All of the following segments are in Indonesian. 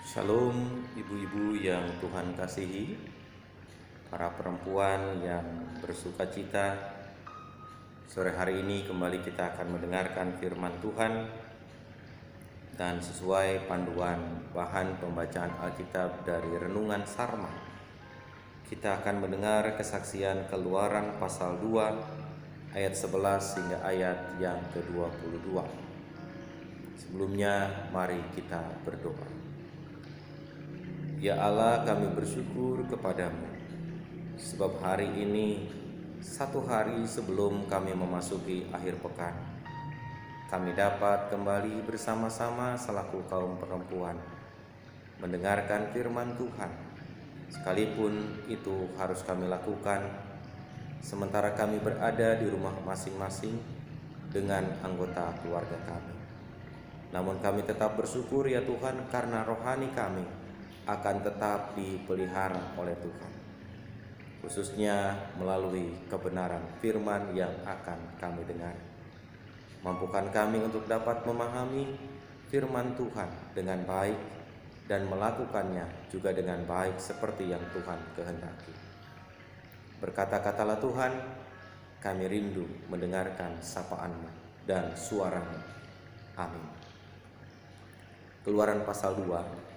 Shalom ibu-ibu yang Tuhan kasihi, para perempuan yang bersuka cita. Sore hari ini kembali kita akan mendengarkan firman Tuhan. Dan sesuai panduan bahan pembacaan Alkitab dari Renungan Sarma, kita akan mendengar kesaksian Keluaran pasal 2 ayat 11 hingga ayat yang ke-22. Sebelumnya mari kita berdoa. Ya Allah, kami bersyukur kepadamu, sebab hari ini, satu hari sebelum kami memasuki akhir pekan, kami dapat kembali bersama-sama selaku kaum perempuan mendengarkan firman Tuhan. Sekalipun itu harus kami lakukan sementara kami berada di rumah masing-masing dengan anggota keluarga kami. Namun kami tetap bersyukur ya Tuhan, karena rohani kami akan tetap dipelihara oleh Tuhan, khususnya melalui kebenaran firman yang akan kami dengar. Mampukan kami untuk dapat memahami firman Tuhan dengan baik dan melakukannya juga dengan baik seperti yang Tuhan kehendaki. Berkata-katalah Tuhan, kami rindu mendengarkan sapaan-Mu dan suara-Mu. Amin. Keluaran pasal 2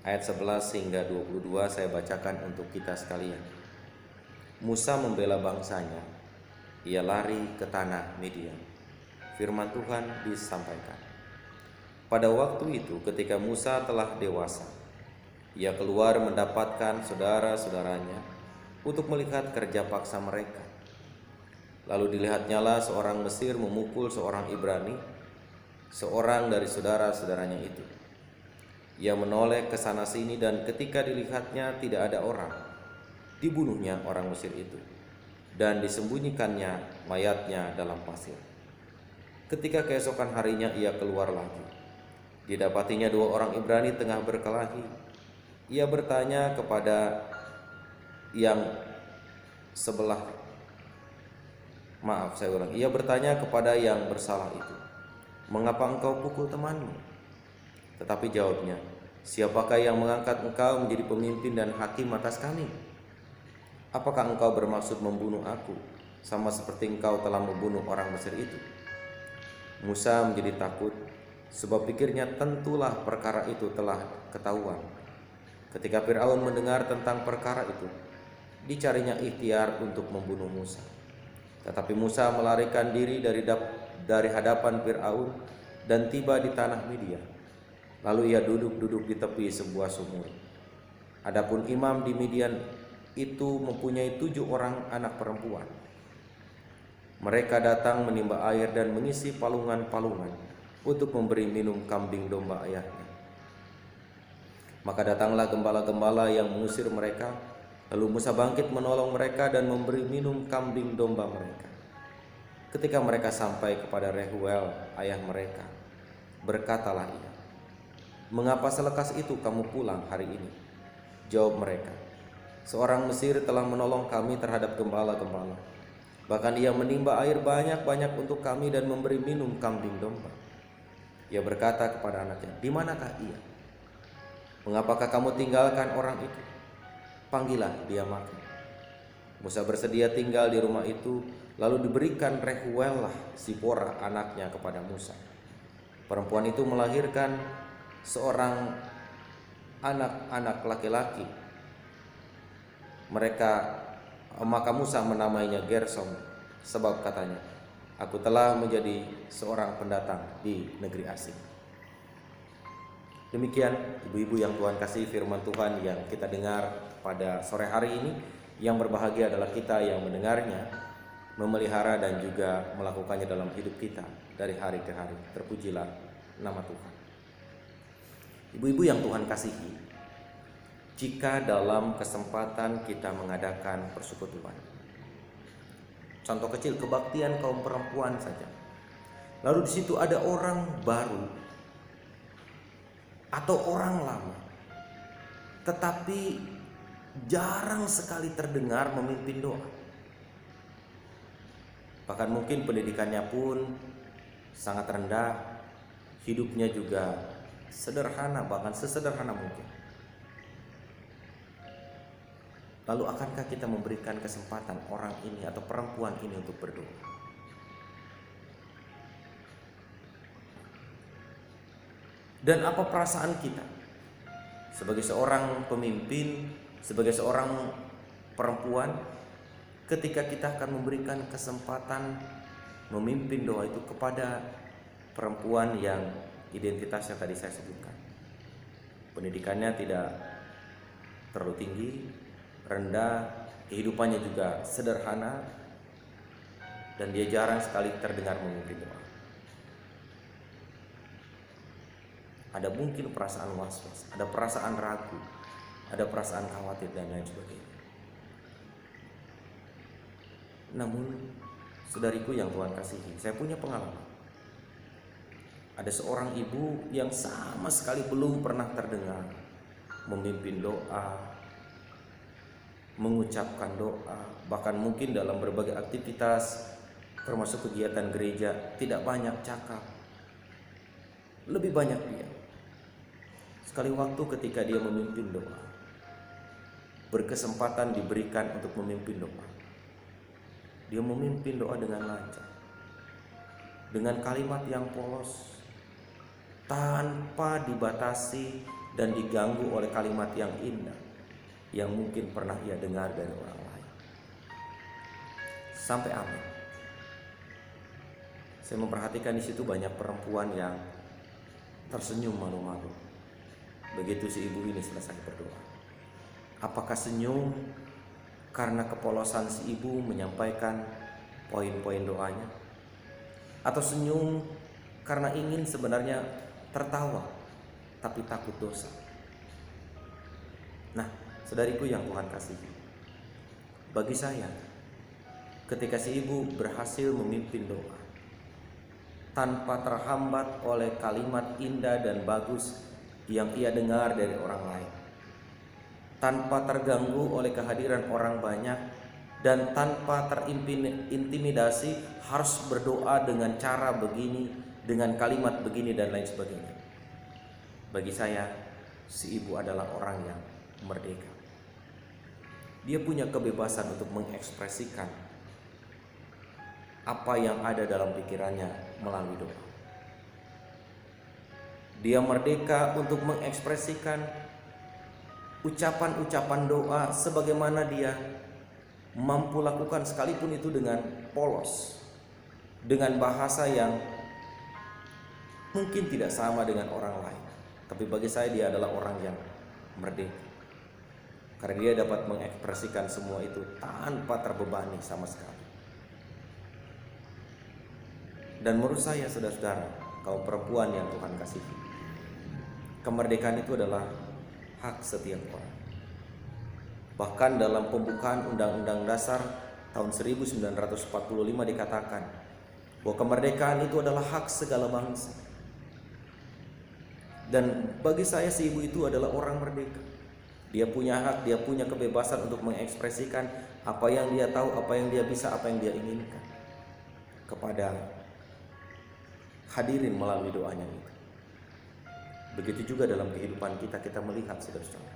ayat 11 hingga 22 saya bacakan untuk kita sekalian. Musa membela bangsanya, ia lari ke tanah Midian. Firman Tuhan disampaikan. Pada waktu itu ketika Musa telah dewasa, ia keluar mendapatkan saudara-saudaranya untuk melihat kerja paksa mereka. Lalu dilihatnyalah seorang Mesir memukul seorang Ibrani, seorang dari saudara-saudaranya itu. Ia menoleh ke sana sini, dan ketika dilihatnya tidak ada orang, dibunuhnya orang Mesir itu dan disembunyikannya mayatnya dalam pasir. Ketika keesokan harinya ia keluar lagi, didapatinya dua orang Ibrani tengah berkelahi. Ia bertanya kepada yang sebelah, ia bertanya kepada yang bersalah itu, "Mengapa engkau pukul temanmu?" Tetapi jawabnya, "Siapakah yang mengangkat engkau menjadi pemimpin dan hakim atas kami? Apakah engkau bermaksud membunuh aku, sama seperti engkau telah membunuh orang Mesir itu?" Musa menjadi takut, sebab pikirnya tentulah perkara itu telah ketahuan. Ketika Firaun mendengar tentang perkara itu, dicarinya ikhtiar untuk membunuh Musa. Tetapi Musa melarikan diri dari hadapan Firaun dan tiba di tanah Midian. Lalu ia duduk di tepi sebuah sumur. Adapun imam di Midian itu mempunyai 7 orang anak perempuan. Mereka datang menimba air dan mengisi palungan-palungan untuk memberi minum kambing domba ayahnya. Maka datanglah gembala-gembala yang mengusir mereka. Lalu Musa bangkit menolong mereka dan memberi minum kambing domba mereka. Ketika mereka sampai kepada Rehuel, ayah mereka, berkatalah ia, "Mengapa selekas itu kamu pulang hari ini?" Jawab mereka, "Seorang Mesir telah menolong kami terhadap gembala-gembala. Bahkan ia menimba air banyak-banyak untuk kami dan memberi minum kambing domba." Ia berkata kepada anaknya, "Di manakah ia? Mengapakah kamu tinggalkan orang itu? Panggillah dia makan." Musa bersedia tinggal di rumah itu. Lalu diberikan Rehuel Zipora anaknya kepada Musa. Perempuan itu melahirkan seorang anak-anak laki-laki. Maka Musa menamainya Gersom, sebab katanya, "Aku telah menjadi seorang pendatang di negeri asing." Demikian ibu-ibu yang Tuhan kasih, firman Tuhan yang kita dengar pada sore hari ini. Yang berbahagia adalah kita yang mendengarnya, memelihara dan juga melakukannya dalam hidup kita dari hari ke hari. Terpujilah nama Tuhan. Ibu-ibu yang Tuhan kasihi, jika dalam kesempatan kita mengadakan persekutuan, contoh kecil kebaktian kaum perempuan saja, lalu di situ ada orang baru atau orang lama, tetapi jarang sekali terdengar memimpin doa. Bahkan mungkin pendidikannya pun sangat rendah, hidupnya juga sederhana, bahkan sesederhana mungkin. Lalu akankah kita memberikan kesempatan orang ini atau perempuan ini untuk berdoa? Dan apa perasaan kita sebagai seorang pemimpin, sebagai seorang perempuan, ketika kita akan memberikan kesempatan memimpin doa itu kepada perempuan yang identitasnya tadi saya sebutkan, pendidikannya tidak terlalu tinggi, rendah, kehidupannya juga sederhana, dan dia jarang sekali terdengar memimpin doa. Ada mungkin perasaan was-was, ada perasaan ragu, ada perasaan khawatir dan lain sebagainya. Namun, saudariku yang Tuhan kasihi, saya punya pengalaman. Ada seorang ibu yang sama sekali belum pernah terdengar memimpin doa, mengucapkan doa, bahkan mungkin dalam berbagai aktivitas termasuk kegiatan gereja tidak banyak cakap. Lebih banyak diam. Sekali waktu ketika dia memimpin doa, berkesempatan diberikan untuk memimpin doa, dia memimpin doa dengan lancar, dengan kalimat yang polos, tanpa dibatasi dan diganggu oleh kalimat yang indah yang mungkin pernah ia dengar dari orang lain. Sampai amin. Saya memperhatikan di situ banyak perempuan yang tersenyum malu-malu begitu si ibu ini selesai berdoa. Apakah senyum karena kepolosan si ibu menyampaikan poin-poin doanya, atau senyum karena ingin sebenarnya tertawa tapi takut dosa? Nah, saudariku yang Tuhan kasihi, bagi saya ketika si ibu berhasil memimpin doa tanpa terhambat oleh kalimat indah dan bagus yang ia dengar dari orang lain, tanpa terganggu oleh kehadiran orang banyak, dan tanpa terintimidasi harus berdoa dengan cara begini, dengan kalimat begini dan lain sebagainya. Bagi saya, si ibu adalah orang yang merdeka. Dia punya kebebasan untuk mengekspresikan apa yang ada dalam pikirannya melalui doa. Dia merdeka untuk mengekspresikan ucapan-ucapan doa sebagaimana dia mampu lakukan, sekalipun itu dengan polos, dengan bahasa yang mungkin tidak sama dengan orang lain. Tapi bagi saya dia adalah orang yang merdeka, karena dia dapat mengekspresikan semua itu tanpa terbebani sama sekali. Dan menurut saya, saudara-saudara, kaum perempuan yang Tuhan kasihi, kemerdekaan itu adalah hak setiap orang. Bahkan dalam pembukaan Undang-Undang Dasar tahun 1945 dikatakan bahwa kemerdekaan itu adalah hak segala bangsa. Dan bagi saya, si ibu itu adalah orang merdeka. Dia punya hak, dia punya kebebasan untuk mengekspresikan apa yang dia tahu, apa yang dia bisa, apa yang dia inginkan kepada hadirin melalui doanya itu. Begitu juga dalam kehidupan kita melihat, saudara-saudara,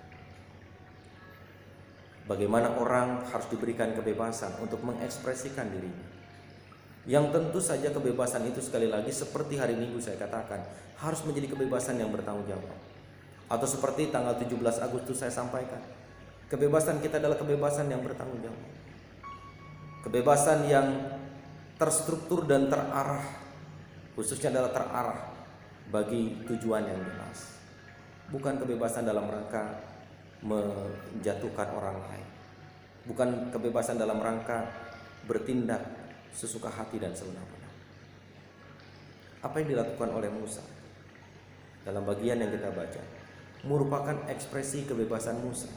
bagaimana orang harus diberikan kebebasan untuk mengekspresikan dirinya. Yang tentu saja kebebasan itu, sekali lagi seperti hari Minggu saya katakan, harus menjadi kebebasan yang bertanggung jawab. Atau seperti tanggal 17 Agustus saya sampaikan, kebebasan kita adalah kebebasan yang bertanggung jawab. Kebebasan yang terstruktur dan terarah, khususnya adalah terarah bagi tujuan yang jelas. Bukan kebebasan dalam rangka menjatuhkan orang lain, bukan kebebasan dalam rangka bertindak sesuka hati dan sewenang-wenang. Apa yang dilakukan oleh Musa dalam bagian yang kita baca merupakan ekspresi kebebasan Musa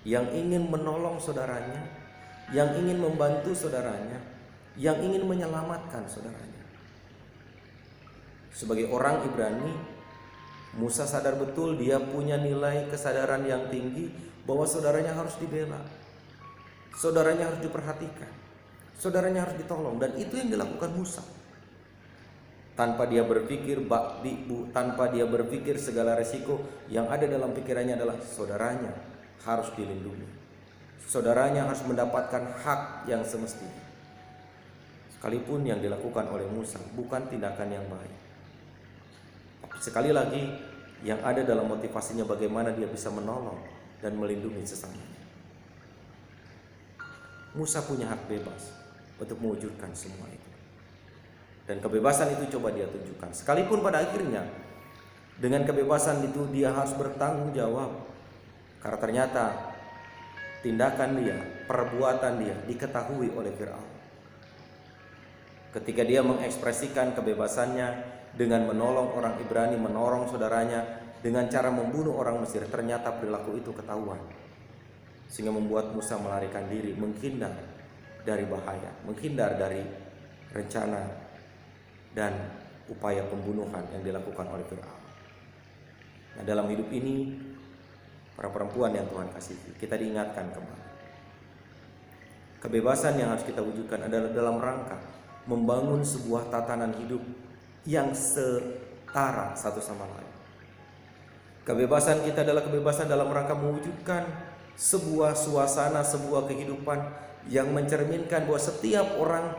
yang ingin menolong saudaranya, yang ingin membantu saudaranya, yang ingin menyelamatkan saudaranya. Sebagai orang Ibrani, Musa sadar betul dia punya nilai kesadaran yang tinggi bahwa saudaranya harus dibela, saudaranya harus diperhatikan, saudaranya harus ditolong, dan itu yang dilakukan Musa. Tanpa dia berpikir tanpa dia berpikir segala resiko, yang ada dalam pikirannya adalah saudaranya harus dilindungi. Saudaranya harus mendapatkan hak yang semestinya. Sekalipun yang dilakukan oleh Musa bukan tindakan yang baik. Tapi sekali lagi, yang ada dalam motivasinya bagaimana dia bisa menolong dan melindungi sesamanya. Musa punya hak bebas untuk mewujudkan semua itu. Dan kebebasan itu coba dia tunjukkan. Sekalipun pada akhirnya dengan kebebasan itu dia harus bertanggung jawab. Karena ternyata tindakan dia, perbuatan dia diketahui oleh Firaun. Ketika dia mengekspresikan kebebasannya dengan menolong orang Ibrani, menolong saudaranya dengan cara membunuh orang Mesir, ternyata perilaku itu ketahuan. Sehingga membuat Musa melarikan diri, menghindar dari bahaya, menghindar dari rencana dan upaya pembunuhan yang dilakukan oleh Firaun. Nah, dalam hidup ini, para perempuan yang Tuhan kasihi, kita diingatkan kembali. Kebebasan yang harus kita wujudkan adalah dalam rangka membangun sebuah tatanan hidup yang setara satu sama lain. Kebebasan kita adalah kebebasan dalam rangka mewujudkan sebuah suasana, sebuah kehidupan yang mencerminkan bahwa setiap orang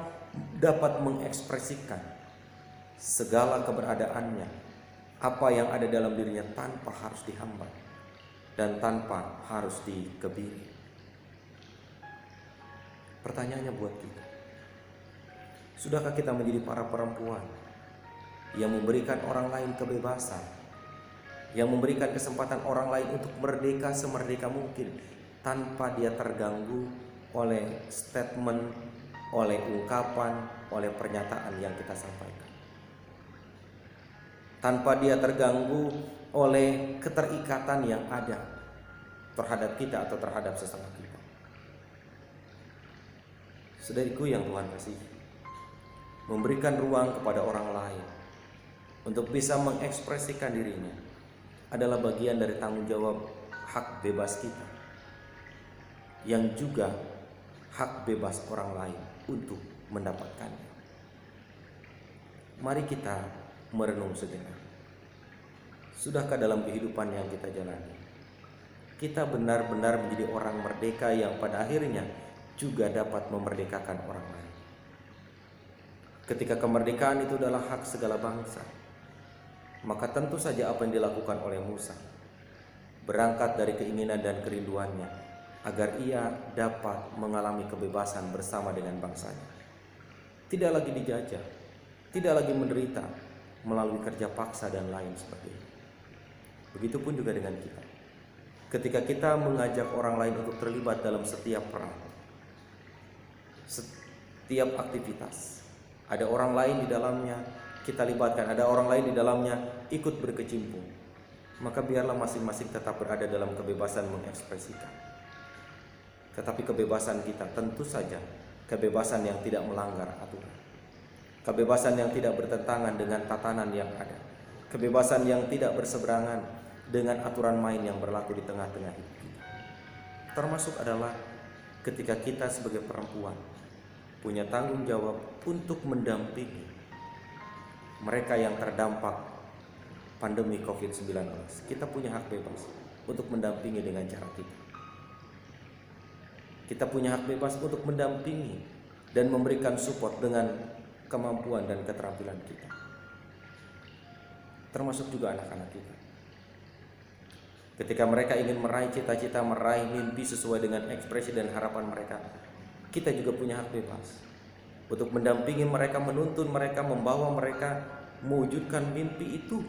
dapat mengekspresikan segala keberadaannya, apa yang ada dalam dirinya tanpa harus dihambat dan tanpa harus dikebiri. Pertanyaannya buat kita, sudahkah kita menjadi para perempuan yang memberikan orang lain kebebasan, yang memberikan kesempatan orang lain untuk merdeka semerdeka mungkin tanpa dia terganggu oleh statement, oleh ungkapan, oleh pernyataan yang kita sampaikan, tanpa dia terganggu oleh keterikatan yang ada terhadap kita atau terhadap sesama kita? Saudariku yang Tuhan kasihi, memberikan ruang kepada orang lain untuk bisa mengekspresikan dirinya adalah bagian dari tanggung jawab hak bebas kita, yang juga hak bebas orang lain untuk mendapatkannya. Mari kita merenung sejenak. Sudahkah dalam kehidupan yang kita jalani, kita benar-benar menjadi orang merdeka yang pada akhirnya juga dapat memerdekakan orang lain? Ketika kemerdekaan itu adalah hak segala bangsa, maka tentu saja apa yang dilakukan oleh Musa berangkat dari keinginan dan kerinduannya agar ia dapat mengalami kebebasan bersama dengan bangsanya. Tidak lagi dijajah, tidak lagi menderita melalui kerja paksa dan lain sebagainya. Begitupun juga dengan kita. Ketika kita mengajak orang lain untuk terlibat dalam setiap peran, setiap aktivitas, ada orang lain di dalamnya kita libatkan, ada orang lain di dalamnya ikut berkecimpung, maka biarlah masing-masing tetap berada dalam kebebasan mengekspresikan. Tetapi kebebasan kita tentu saja kebebasan yang tidak melanggar aturan, kebebasan yang tidak bertentangan dengan tatanan yang ada, kebebasan yang tidak berseberangan dengan aturan main yang berlaku di tengah-tengah hidup kita. Termasuk adalah ketika kita sebagai perempuan punya tanggung jawab untuk mendampingi mereka yang terdampak pandemi COVID-19. Kita punya hak bebas untuk mendampingi dengan cara kita. Kita punya hak bebas untuk mendampingi dan memberikan support dengan kemampuan dan keterampilan kita. Termasuk juga anak-anak kita. Ketika mereka ingin meraih cita-cita, meraih mimpi sesuai dengan ekspresi dan harapan mereka, kita juga punya hak bebas untuk mendampingi mereka, menuntun mereka, membawa mereka mewujudkan mimpi itu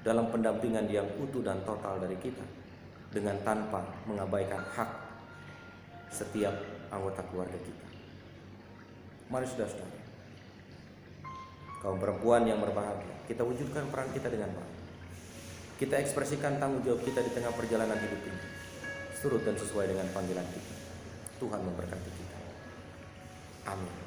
dalam pendampingan yang utuh dan total dari kita, dengan tanpa mengabaikan hak setiap anggota keluarga kita. Mari saudara-saudara, kaum perempuan yang berbahagia, kita wujudkan peran kita dengan baik. Kita ekspresikan tanggung jawab kita di tengah perjalanan hidup ini, surut dan sesuai dengan panggilan kita. Tuhan memberkati kita. Amin.